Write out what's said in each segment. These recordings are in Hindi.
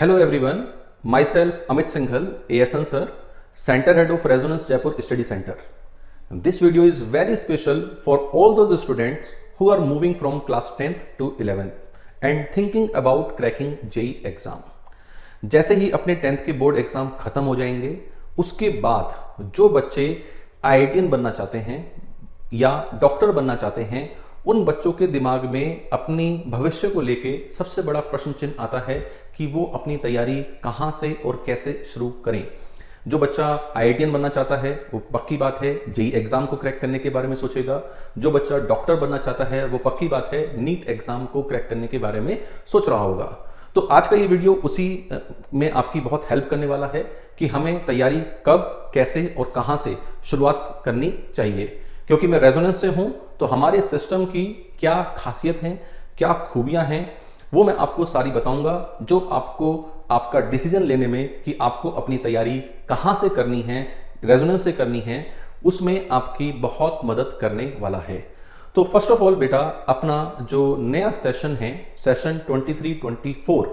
Hello everyone, myself Amit Singhal, ASN sir, Center Head of Resonance Jaipur Study Center. This video is very special for all those students who are moving from class 10th to 11th and thinking about cracking JEE exam. जैसे ही अपने 10th के बोर्ड एग्जाम खत्म हो जाएंगे, उसके बाद जो बच्चे IITian बनना चाहते हैं या डॉक्टर बनना चाहते हैं, उन बच्चों के दिमाग में अपनी भविष्य को लेके सबसे बड़ा प्रश्न चिन्ह आता है कि वो अपनी तैयारी कहाँ से और कैसे शुरू करें। जो बच्चा IITian बनना चाहता है वो पक्की बात है JEE एग्जाम को क्रैक करने के बारे में सोचेगा। जो बच्चा डॉक्टर बनना चाहता है वो पक्की बात है नीट एग्जाम को क्रैक करने के बारे में सोच रहा होगा। तो आज का ये वीडियो उसी में आपकी बहुत हेल्प करने वाला है कि हमें तैयारी कब, कैसे और कहाँ से शुरुआत करनी चाहिए। क्योंकि मैं रेजोनेंस से हूं तो हमारे सिस्टम की क्या खासियत है, क्या खूबियां हैं, वो मैं आपको सारी बताऊंगा, जो आपको आपका डिसीजन लेने में कि आपको अपनी तैयारी कहां से करनी है, रेजोनेंस से करनी है, उसमें आपकी बहुत मदद करने वाला है। तो फर्स्ट ऑफ ऑल बेटा, अपना जो नया सेशन है, सेशन 23-24,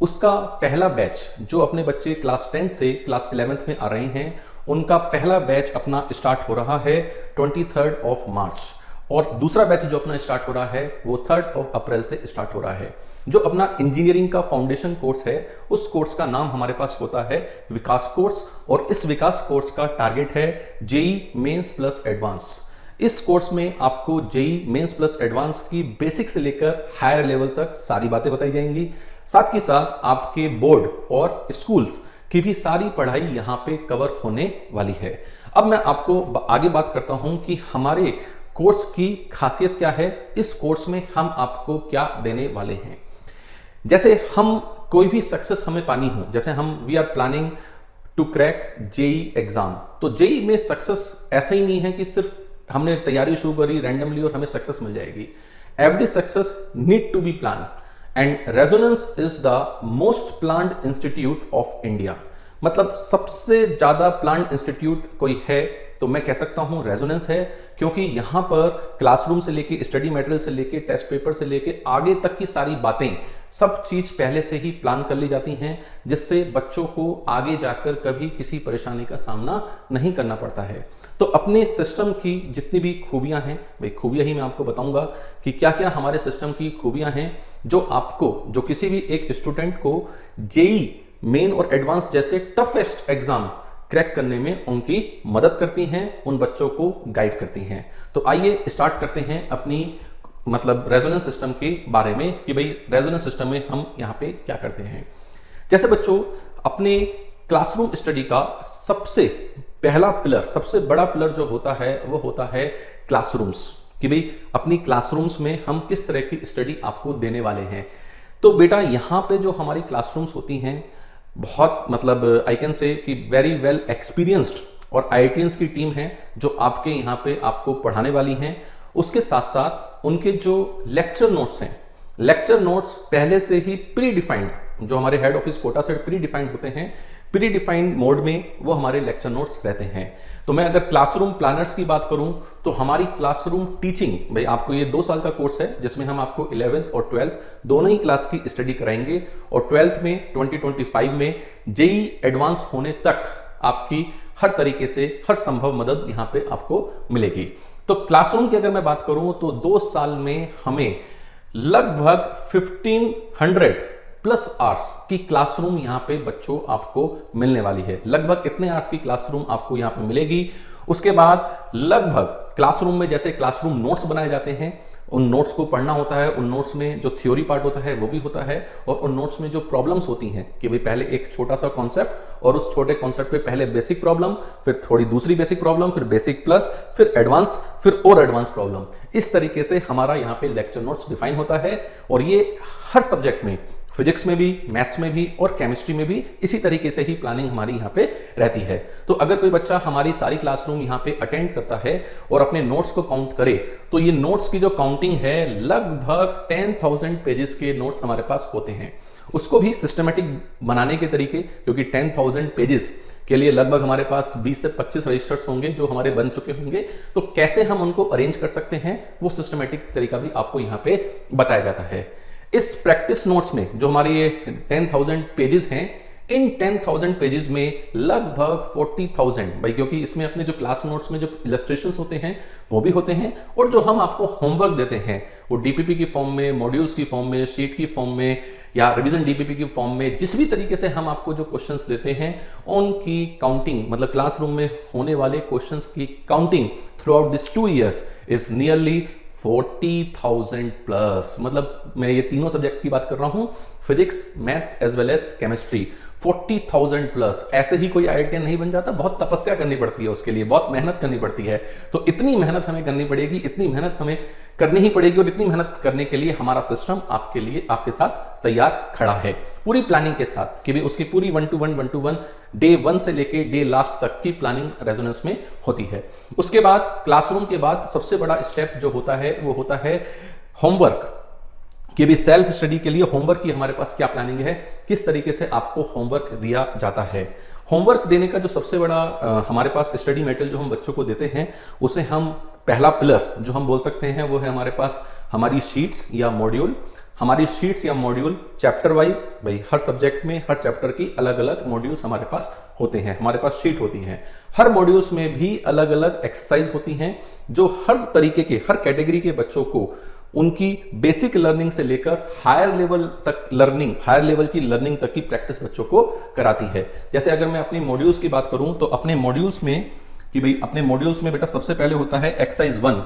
उसका पहला बैच जो अपने बच्चे क्लास 10 से क्लास 11th में आ रहे हैं, उनका पहला बैच अपना स्टार्ट हो रहा है 23 मार्च और दूसरा बैच जो अपना स्टार्ट हो रहा है वो 3 अप्रैल से स्टार्ट हो रहा है। जो अपना इंजीनियरिंग का फाउंडेशन कोर्स है, उस कोर्स का नाम हमारे पास होता है विकास कोर्स और इस विकास कोर्स का टारगेट है JEE मेंस प्लस एडवांस। इस कोर्स में आपको JEE मेंस प्लस एडवांस की बेसिक से लेकर हायर लेवल तक सारी बातें बताई जाएंगी। साथ ही साथ आपके बोर्ड और स्कूल्स की भी सारी पढ़ाई यहाँ पे कवर होने वाली है। अब मैं आपको आगे बात करता हूं कि हमारे कोर्स की खासियत क्या है, इस कोर्स में हम आपको क्या देने वाले हैं। जैसे हम कोई भी सक्सेस हमें पानी हो, जैसे हम we are planning to crack JEE exam, तो JEE में सक्सेस ऐसा ही नहीं है कि सिर्फ हमने तैयारी शुरू करी रैंडमली और हमें सक्सेस मिल जाएगी। Every success need to be plan and Resonance is the most planned institute of India. मतलब सबसे ज्यादा प्लान्ड इंस्टीट्यूट कोई है तो मैं कह सकता हूं रेजोनेंस है, क्योंकि यहां पर क्लासरूम से लेके स्टडी मटेरियल से लेके टेस्ट पेपर से लेके आगे तक की सारी बातें, सब चीज पहले से ही प्लान कर ली जाती हैं, जिससे बच्चों को आगे जाकर कभी किसी परेशानी का सामना नहीं करना पड़ता है। तो अपने सिस्टम की जितनी भी खूबियां हैं, भाई खूबियां ही मैं आपको बताऊंगा कि क्या क्या हमारे सिस्टम की खूबियां हैं जो आपको, जो किसी भी एक स्टूडेंट को JEE मेन और एडवांस जैसे टफेस्ट एग्जाम क्रैक करने में उनकी मदद करती हैं, उन बच्चों को गाइड करती हैं। तो आइए स्टार्ट करते हैं अपनी रेजोनेंस सिस्टम के बारे में कि भाई रेजोनेंस सिस्टम में हम यहाँ पे क्या करते हैं। जैसे बच्चों, अपने क्लासरूम स्टडी का सबसे पहला पिलर, सबसे बड़ा पिलर जो होता है वो होता है क्लासरूम्स, कि भाई अपनी क्लासरूम्स में हम किस तरह की स्टडी आपको देने वाले हैं। तो बेटा यहाँ पे जो हमारी क्लासरूम्स होती हैं, बहुत आई कैन से कि वेरी वेल एक्सपीरियंस्ड और IITians की टीम है जो आपके यहाँ पे आपको पढ़ाने वाली हैं। उसके साथ साथ उनके जो लेक्चर नोट्स हैं, लेक्चर नोट्स पहले से ही प्री डिफाइंड, जो हमारे हेड ऑफिस कोटा से प्री डिफाइंड होते हैं, प्री डिफाइंड मोड में वो हमारे लेक्चर नोट्स रहते हैं। तो मैं अगर क्लासरूम प्लानर्स की बात करूं तो हमारी क्लासरूम टीचिंग, भाई आपको ये 2 साल का कोर्स है जिसमें हम आपको 11th और 12th दोनों ही क्लास की स्टडी कराएंगे और 12th में 2025 में JEE एडवांस होने तक आपकी हर तरीके से हर संभव मदद यहाँ पे आपको मिलेगी। तो क्लासरूम की अगर मैं बात करूं तो 2 साल में हमें लगभग 1500 प्लस आवर्स की क्लासरूम यहाँ पे बच्चों आपको मिलने वाली है। लगभग इतने आवर्स की क्लासरूम आपको यहाँ पे मिलेगी। उसके बाद लगभग क्लासरूम में जैसे क्लासरूम नोट्स बनाए जाते हैं, उन नोट्स को पढ़ना होता है, उन नोट्स में जो थ्योरी पार्ट होता है वो भी होता है, और उन नोट्स में जो प्रॉब्लम्स होती हैं कि भाई पहले एक छोटा सा कॉन्सेप्ट और उस छोटे कॉन्सेप्ट पे पहले बेसिक प्रॉब्लम, फिर थोड़ी दूसरी बेसिक प्रॉब्लम, फिर बेसिक प्लस, फिर एडवांस, फिर और एडवांस प्रॉब्लम। इस तरीके से हमारा यहाँ पे लेक्चर नोट्स डिफाइन होता है और ये हर सब्जेक्ट में, फिजिक्स में भी, मैथ्स में भी और केमिस्ट्री में भी इसी तरीके से ही प्लानिंग हमारी यहाँ पे रहती है। तो अगर कोई बच्चा हमारी सारी क्लासरूम यहाँ पे अटेंड करता है और अपने नोट्स को काउंट करे तो ये नोट्स की जो काउंटिंग है, लगभग 10,000 पेजेस के नोट्स हमारे पास होते हैं। उसको भी सिस्टमेटिक बनाने के तरीके, क्योंकि 10,000 पेजेस के लिए लगभग हमारे पास 20 से 25 रजिस्टर्स होंगे जो हमारे बन चुके होंगे, तो कैसे हम उनको अरेंज कर सकते हैं वो सिस्टमेटिक तरीका भी आपको यहाँ पे बताया जाता है। इस प्रैक्टिस नोट्स में जो हमारे ये 10,000 पेजेस हैं, इन 10,000 पेजेस में लगभग 40,000 भाई, क्योंकि इसमें अपने जो क्लास नोट्स में जो इलस्ट्रेशंस होते हैं वो भी होते हैं, और जो हम आपको होमवर्क देते हैं वो डीपीपी की फॉर्म में, मॉड्यूल्स की फॉर्म में, शीट की फॉर्म में या रिवीजन डीपीपी की फॉर्म में, जिस भी तरीके से हम आपको जो क्वेश्चंस देते हैं उनकी काउंटिंग, मतलब क्लासरूम में होने वाले क्वेश्चंस की counting through out this 2 years is nearly 40,000 plus. मतलब मैं ये तीनों सब्जेक्ट की बात कर रहा हूं, physics, maths as well as chemistry. 40,000 plus. ऐसे ही कोई आईआईटीएन नहीं बन जाता, बहुत तपस्या करनी पड़ती है उसके लिए, बहुत मेहनत करनी पड़ती है। तो इतनी मेहनत हमें करनी पड़ेगी, इतनी मेहनत हमें करनी ही पड़ेगी, और इतनी मेहनत करने के लिए हमारा सिस्टम आपके लिए, आपके साथ तैयार खड़ा है पूरी प्लानिंग के साथ, कि भी उसकी पूरी 1 to 1 डे 1 से लेके डे लास्ट तक की प्लानिंग रेजोनेंस में होती है। उसके बाद क्लासरूम के बाद सबसे बड़ा स्टेप जो होता है वो होता है होमवर्क, कि भी सेल्फ स्टडी के लिए होमवर्क की हमारे पास क्या प्लानिंग है, किस तरीके से आपको होमवर्क दिया जाता है। होमवर्क देने का जो सबसे बड़ा हमारे पास स्टडी मटेरियल जो हम बच्चों को देते हैं, उसे हम पहला पिलर जो हम बोल सकते हैं वो है हमारे पास हमारी शीट्स या मॉड्यूल। हमारी शीट्स या मॉड्यूल चैप्टर वाइज, भाई हर सब्जेक्ट में हर चैप्टर की अलग अलग मॉड्यूल्स हमारे पास होते हैं, हमारे पास शीट होती हैं। हर मॉड्यूल्स में भी अलग अलग एक्सरसाइज होती हैं जो हर तरीके के, हर कैटेगरी के बच्चों को उनकी बेसिक लर्निंग से लेकर हायर लेवल तक लर्निंग, हायर लेवल की लर्निंग तक की प्रैक्टिस बच्चों को कराती है। जैसे अगर मैं अपने मॉड्यूल्स की बात करूं तो अपने मॉड्यूल्स में, कि भाई अपने मॉड्यूल्स में बेटा सबसे पहले होता है एक्सरसाइज 1।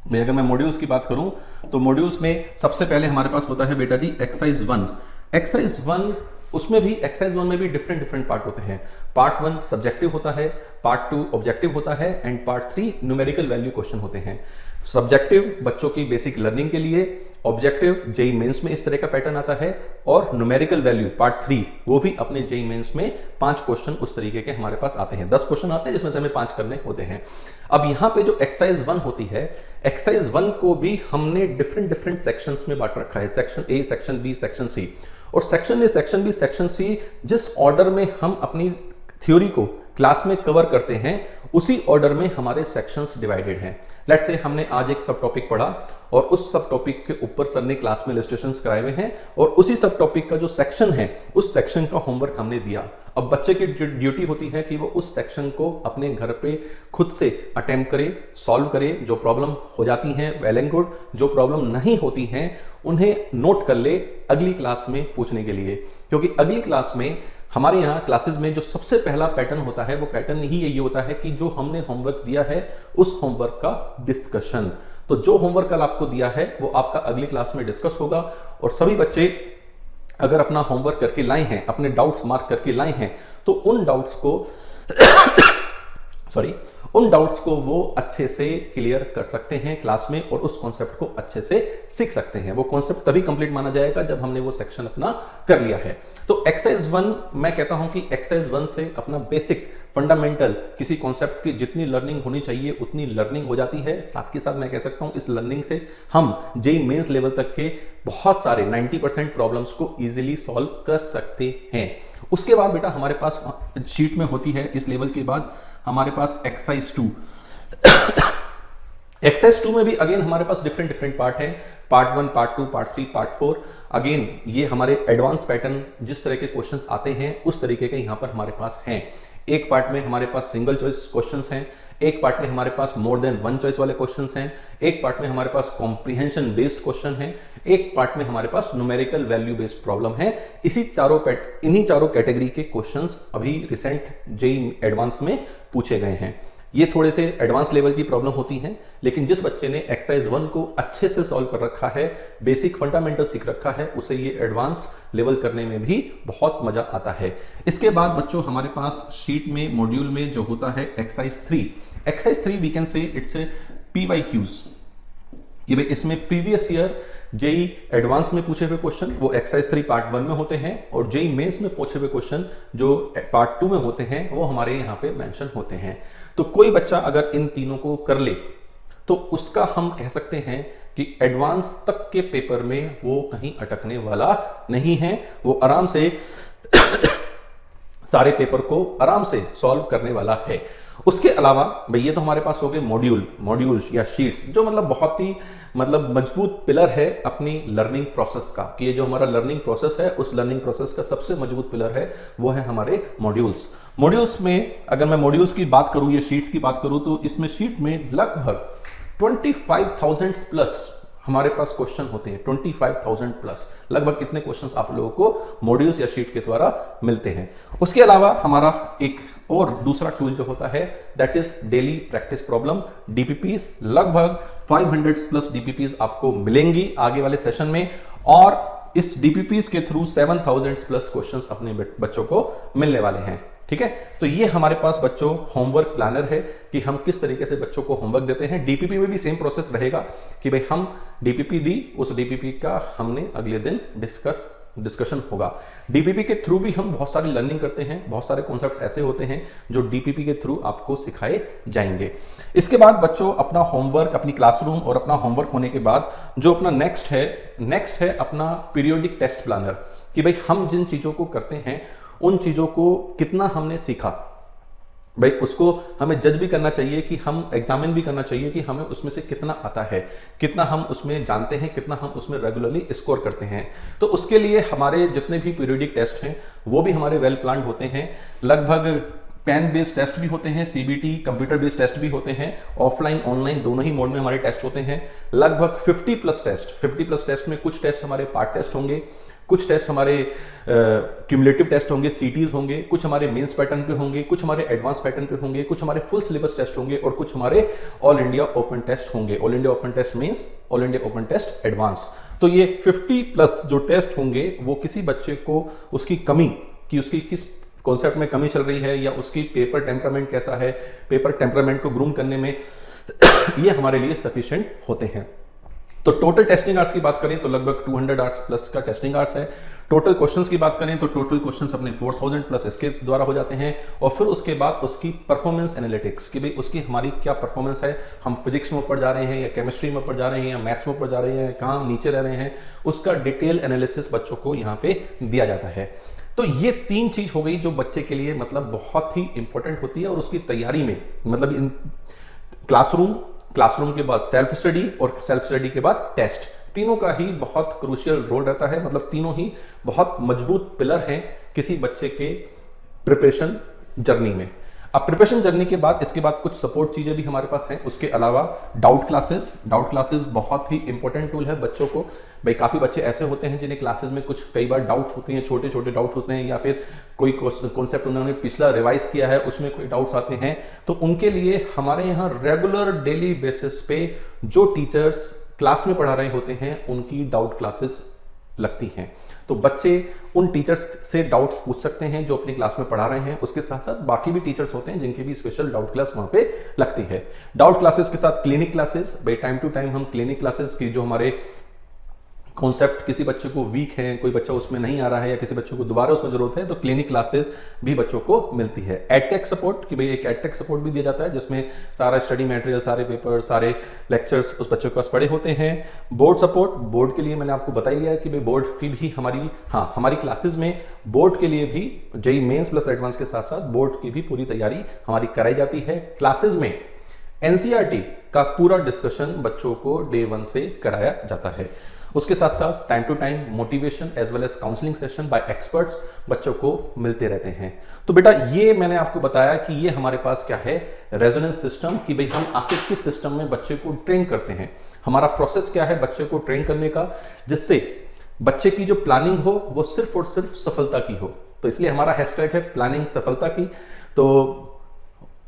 भाई अगर मैं मॉड्यूल्स की बात करूं तो मॉड्यूल्स में सबसे पहले हमारे पास होता है बेटा जी एक्सरसाइज 1। एक्सरसाइज 1, उसमें भी एक्सरसाइज 1 में भी डिफरेंट पार्ट होते हैं। पार्ट 1 सब्जेक्टिव होता है, पार्ट 2 ऑब्जेक्टिव होता है, and part 3 numerical value question होते हैं। सब्जेक्टिव बच्चों की बेसिक लर्निंग के लिए, ऑब्जेक्टिव जेई मेंस में इस तरह का पैटर्न आता है, और न्यूमेरिकल वैल्यू पार्ट 3 वो भी अपने जेई मेंस में 5 क्वेश्चन उस तरीके के हमारे पास आते हैं। 10 क्वेश्चन आते हैं जिसमें से हमें 5 करने होते हैं। अब यहां पे जो एक्सरसाइज 1 होती है, एक्सरसाइज 1 को भी हमने डिफरेंट सेक्शंस में बांट रखा है, section A, section B, section C. और section A, section B, section C जिस ऑर्डर में हम अपनी थ्योरी को क्लास में कवर करते हैं उसी ऑर्डर में हमारे सेक्शंस डिवाइडेड हैं। लेट्स से हमने आज एक सब टॉपिक पढ़ा और उस सब टॉपिक के ऊपर सर ने क्लास में इलस्ट्रेशंस कराए हुए हैं, और उसी सब टॉपिक का जो सेक्शन है उस सेक्शन का होमवर्क हमने दिया। अब बच्चे की ड्यूटी होती है कि वो उस सेक्शन को अपने घर पे खुद से अटेम्प्ट करे, सॉल्व करे। जो प्रॉब्लम हो जाती हैं वेल एंड गुड, जो प्रॉब्लम नहीं होती हैं उन्हें नोट कर ले अगली क्लास में पूछने के लिए, क्योंकि अगली क्लास में हमारे यहाँ क्लासेस में जो सबसे पहला पैटर्न होता है वो पैटर्न ही यही होता है कि जो हमने होमवर्क दिया है उस होमवर्क का डिस्कशन। तो जो होमवर्क कल आपको दिया है वो आपका अगली क्लास में डिस्कस होगा, और सभी बच्चे अगर अपना होमवर्क करके लाए हैं, अपने डाउट्स मार्क करके लाए हैं, तो उन डाउट्स को वो अच्छे से क्लियर कर सकते हैं क्लास में, और उस कॉन्सेप्ट को अच्छे से सीख सकते हैं। वो कॉन्सेप्ट तभी कंप्लीट माना जाएगा जब हमने वो सेक्शन अपना कर लिया है। तो एक्सरसाइज 1, मैं कहता हूं कि एक्सरसाइज 1 से अपना बेसिक फंडामेंटल किसी कॉन्सेप्ट की जितनी लर्निंग होनी चाहिए उतनी लर्निंग हो जाती है। साथ के साथ मैं कह सकता हूं इस लर्निंग से हम जेईई मेंस लेवल तक के बहुत सारे 90% प्रॉब्लम्स को इजीली सॉल्व कर सकते हैं। उसके बाद बेटा हमारे पास शीट में होती है, इस लेवल के बाद हमारे पास एक्सरसाइज 2। एक्सरसाइज 2 में भी अगेन हमारे पास डिफरेंट पार्ट है, part 1, part 2, part 3, part 4। Again ये हमारे एडवांस पैटर्न जिस तरह के क्वेश्चंस आते हैं उस तरीके के यहां पर हमारे पास हैं। एक पार्ट में हमारे पास सिंगल चॉइस क्वेश्चंस हैं, एक पार्ट में हमारे पास मोर देन 1 चॉइस वाले क्वेश्चंस हैं, एक पार्ट में हमारे पास कॉम्प्रिहेंशन बेस्ड क्वेश्चन है, एक पार्ट में हमारे पास न्यूमेरिकल वैल्यू बेस्ड प्रॉब्लम है। इन्हीं चारों कैटेगरी के क्वेश्चंस अभी रिसेंट जेईई एडवांस में पूछे गए हैं। ये थोड़े से एडवांस लेवल की प्रॉब्लम होती हैं, लेकिन जिस बच्चे ने एक्सरसाइज 1 को अच्छे से सॉल्व कर रखा है, बेसिक फंडामेंटल सीख रखा है, उसे ये एडवांस लेवल करने में भी बहुत मजा आता है। इसके बाद बच्चों हमारे पास शीट में, मॉड्यूल में जो होता है exercise 3। Exercise 3 we can say it's PYQs। ये भाई इसमें प्रीवियस ईयर जेईई एडवांस में पूछे हुए क्वेश्चन वो एक्सरसाइज 3 पार्ट 1 में होते हैं, और जेईई मेंस में पूछे हुए क्वेश्चन जो पार्ट 2 में होते हैं वो हमारे यहाँ पे मेंशन होते हैं। तो कोई बच्चा अगर इन तीनों को कर ले तो उसका हम कह सकते हैं कि एडवांस तक के पेपर में वो कहीं अटकने वाला नहीं है, वो आराम से सारे पेपर को आराम से सॉल्व करने वाला है। उसके अलावा भाई ये तो हमारे पास हो गए मॉड्यूल्स या शीट्स, जो मतलब बहुत ही मतलब मजबूत पिलर है अपनी लर्निंग प्रोसेस का, कि ये जो हमारा लर्निंग प्रोसेस है उस लर्निंग प्रोसेस का सबसे मजबूत पिलर है वो है हमारे मॉड्यूल्स में अगर मैं मॉड्यूल्स की बात करूं या शीट्स की बात करूं तो इसमें शीट में लगभग 25,000 प्लस हमारे पास क्वेश्चन होते हैं। 25,000 प्लस लगभग इतने क्वेश्चंस आप लोगों को मॉड्यूल्स या शीट के द्वारा मिलते हैं। उसके अलावा हमारा एक और दूसरा टूल जो होता है that is daily practice problem, DPPs. लगभग 500 प्लस डीपीपीज आपको मिलेंगी आगे वाले सेशन में, और इस डीपीपीज के थ्रू 7,000 प्लस क्वेश्चंस अपने बच्चों को मिलने वाले हैं। ठीक है, तो ये हमारे पास बच्चों होमवर्क प्लानर है कि हम किस तरीके से बच्चों को होमवर्क देते हैं। डीपीपी में भी सेम प्रोसेस रहेगा कि भाई हम डीपीपी दी, उस डीपीपी का हमने अगले दिन डिस्कशन होगा। डीपीपी के थ्रू भी हम बहुत सारी लर्निंग करते हैं, बहुत सारे कॉन्सेप्ट्स ऐसे होते हैं जो डीपीपी के थ्रू आपको सिखाए जाएंगे। इसके बाद बच्चों अपना होमवर्क, अपनी क्लासरूम और अपना होमवर्क होने के बाद जो अपना नेक्स्ट है अपना पीरियोडिक टेस्ट प्लानर, कि भाई हम जिन चीजों को करते हैं उन चीजों को कितना हमने सीखा। भाई उसको हमें जज भी करना चाहिए कि हम एग्जामिन भी करना चाहिए कि हमें उसमें से कितना आता है, कितना हम उसमें जानते हैं, कितना हम उसमें रेगुलरली स्कोर करते हैं। तो उसके लिए हमारे जितने भी पीरियोडिक टेस्ट हैं वो भी हमारे वेल प्लान्ड होते हैं। लगभग पेन बेस्ड टेस्ट भी होते हैं, सीबीटी कंप्यूटर बेस्ड टेस्ट भी होते हैं, ऑफलाइन ऑनलाइन दोनों ही मोड में हमारे टेस्ट होते हैं। लगभग 50 प्लस टेस्ट में कुछ टेस्ट हमारे पार्ट टेस्ट होंगे, कुछ टेस्ट हमारे क्यूमुलेटिव टेस्ट होंगे, सीटीज होंगे, कुछ हमारे मेंस पैटर्न पे होंगे, कुछ हमारे एडवांस पैटर्न पे होंगे, कुछ हमारे फुल सिलेबस टेस्ट होंगे और कुछ हमारे ऑल इंडिया ओपन टेस्ट होंगे। All India open test mains, all India open test advance. तो ये 50 प्लस जो टेस्ट होंगे वो किसी बच्चे को उसकी कमी, कि उसकी किस कॉन्सेप्ट में कमी चल रही है या उसकी पेपर टेम्परामेंट कैसा है, पेपर टेम्परामेंट को ग्रूम करने में ये हमारे लिए सफिशिएंट होते हैं। तो टोटल टेस्टिंग आवर्स की बात करें तो लगभग 200 आवर्स प्लस का टेस्टिंग आवर्स है। टोटल क्वेश्चंस की बात करें तो टोटल क्वेश्चंस अपने 4,000 प्लस इसके द्वारा हो जाते हैं। और फिर उसके बाद उसकी परफॉर्मेंस एनालिटिक्स, कि भाई उसकी हमारी क्या परफॉर्मेंस है, हम फिजिक्स में ऊपर जा रहे हैं या केमिस्ट्री में ऊपर जा रहे हैं या मैथ्स में ऊपर जा रहे हैं, कहाँ नीचे रह रहे हैं, उसका डिटेल एनालिसिस बच्चों को यहाँ पे दिया जाता है। तो ये 3 चीज हो गई जो बच्चे के लिए मतलब बहुत ही इंपॉर्टेंट होती है, और उसकी तैयारी में मतलब इन क्लासरूम के बाद सेल्फ स्टडी और सेल्फ स्टडी के बाद टेस्ट, तीनों का ही बहुत क्रूशियल रोल रहता है। मतलब तीनों ही बहुत मजबूत पिलर हैं किसी बच्चे के प्रिपरेशन जर्नी में। अब प्रिपरेशन जर्नी के बाद इसके बाद कुछ सपोर्ट चीजें भी हमारे पास हैं। उसके अलावा डाउट क्लासेस बहुत ही इंपॉर्टेंट टूल है बच्चों को। भाई काफी बच्चे ऐसे होते हैं जिन्हें क्लासेस में कुछ कई बार डाउट्स होते हैं, छोटे छोटे डाउट्स होते हैं, या फिर कोई कॉन्सेप्ट उन्होंने पिछला रिवाइज किया है उसमें कोई डाउट्स आते हैं। तो उनके लिए हमारे यहाँ रेगुलर डेली बेसिस पे जो टीचर्स क्लास में पढ़ा रहे होते हैं उनकी डाउट क्लासेस लगती हैं। तो बच्चे उन टीचर्स से डाउट्स पूछ सकते हैं जो अपनी क्लास में पढ़ा रहे हैं। उसके साथ साथ बाकी भी टीचर्स होते हैं जिनकी भी स्पेशल डाउट क्लास वहां पे लगती है। डाउट क्लासेस के साथ क्लिनिक क्लासेस, भाई टाइम टू टाइम हम क्लिनिक क्लासेस की जो हमारे कॉन्सेप्ट किसी बच्चे को वीक है, कोई बच्चा उसमें नहीं आ रहा है या किसी बच्चे को दोबारा उसमें जरूरत है, तो क्लिनिक क्लासेस भी बच्चों को मिलती है। एडटेक सपोर्ट, कि भाई एक एडटेक सपोर्ट भी दिया जाता है जिसमें सारा स्टडी मटेरियल, सारे पेपर, सारे लेक्चर्स उस बच्चों के पास पड़े होते हैं। बोर्ड सपोर्ट, बोर्ड के लिए मैंने आपको बताई है कि भाई बोर्ड की भी हमारी क्लासेस में बोर्ड के लिए भी जेईई मेंस प्लस एडवांस के साथ साथ बोर्ड की भी पूरी तैयारी हमारी कराई जाती है। क्लासेस में एनसीईआरटी का पूरा डिस्कशन बच्चों को डे 1 से कराया जाता है। उसके साथ साथ time to time motivation as well as counselling session by experts बच्चों को मिलते रहते हैं। तो बेटा ये मैंने आपको बताया कि ये हमारे पास क्या है, रेजोनेंस सिस्टम, कि भाई हम आखिर किस सिस्टम में बच्चे को ट्रेन करते हैं, हमारा प्रोसेस क्या है बच्चे को ट्रेन करने का, जिससे बच्चे की जो प्लानिंग हो वो सिर्फ और सिर्फ सफलता की हो। तो इसलिए हमारा हैशटैग है प्लानिंग सफलता की। तो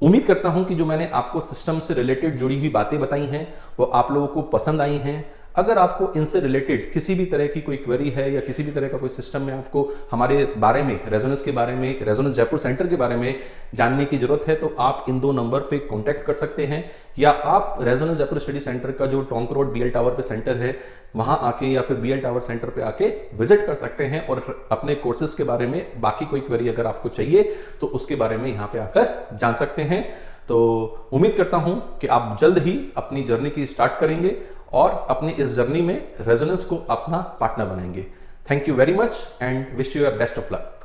उम्मीद करता हूं कि जो मैंने आपको सिस्टम से रिलेटेड जुड़ी हुई बातें बताई हैं वो आप लोगों को पसंद आई हैं। अगर आपको इनसे रिलेटेड किसी भी तरह की कोई क्वेरी है या किसी भी तरह का कोई सिस्टम में आपको हमारे बारे में, रेजोनेंस के बारे में, रेजोनेंस जयपुर सेंटर के बारे में जानने की जरूरत है, तो आप इन 2 नंबर पे कांटेक्ट कर सकते हैं, या आप रेजोनेंस जयपुर स्टडी सेंटर का जो टोंक रोड बीएल टावर पे सेंटर है वहां आके या फिर बीएल टावर सेंटर पे आके विजिट कर सकते हैं और अपने कोर्सेज के बारे में बाकी कोई क्वेरी अगर आपको चाहिए तो उसके बारे में यहाँ पे आकर जान सकते हैं। तो उम्मीद करता हूं कि आप जल्द ही अपनी जर्नी की स्टार्ट करेंगे और अपनी इस जर्नी में रेजोनेंस को अपना पार्टनर बनाएंगे। Thank you very much and wish you your best of luck.